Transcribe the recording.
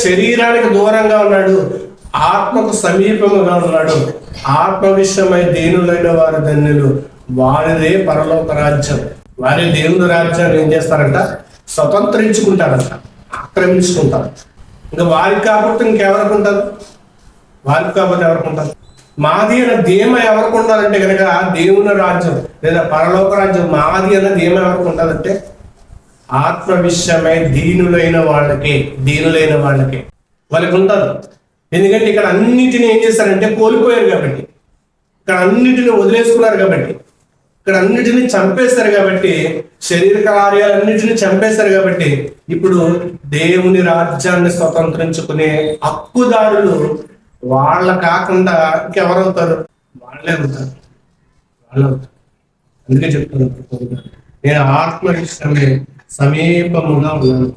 శరీరానికి దూరంగా ఉన్నాడు, ఆత్మకు సమీపముగా ఉన్నాడు. ఆత్మ విషయమై దీనులైన వారు ధన్యులు, వారిదే పరలోక రాజ్యం. వారి దేవుని రాజ్యాన్ని ఏం చేస్తారంట? స్వతంత్రించుకుంటారంట, ఆక్రమించుకుంటారు. ఇంకా వారికి కాకపోతే ఇంకెవరికి ఉంటారు? వారికి కాకపోతే ఎవరికి ఉంటారు? మాది అన్న ధీమ ఎవరికి ఉండాలంటే కనుక దేవుని రాజ్యం లేదా పరలోక రాజ్యం మాది అన్న ధీమ ఎవరికి ఉండాలంటే ఆత్మ విషయమై దీనులైన వాళ్ళకి వాళ్ళకి ఉంటారు. ఎందుకంటే ఇక్కడ అన్నిటిని ఏం చేస్తారంటే కోల్పోయారు కాబట్టి, ఇక్కడ అన్నిటిని వదిలేసుకున్నారు కాబట్టి, ఇక్కడ అన్నిటిని చంపేస్తారు కాబట్టి, శరీర కార్యాలన్నిటిని చంపేస్తారు కాబట్టి ఇప్పుడు దేవుని రాజ్యాన్ని స్వతంత్రించుకునే హక్కుదారులు వాళ్ళ కాకుండా ఇంకెవరవుతారు? వాళ్ళే అవుతారు. అందుకే చెప్తున్నాను, నేను ఆత్మ విషయమే సమీపముగా ఉన్నాను.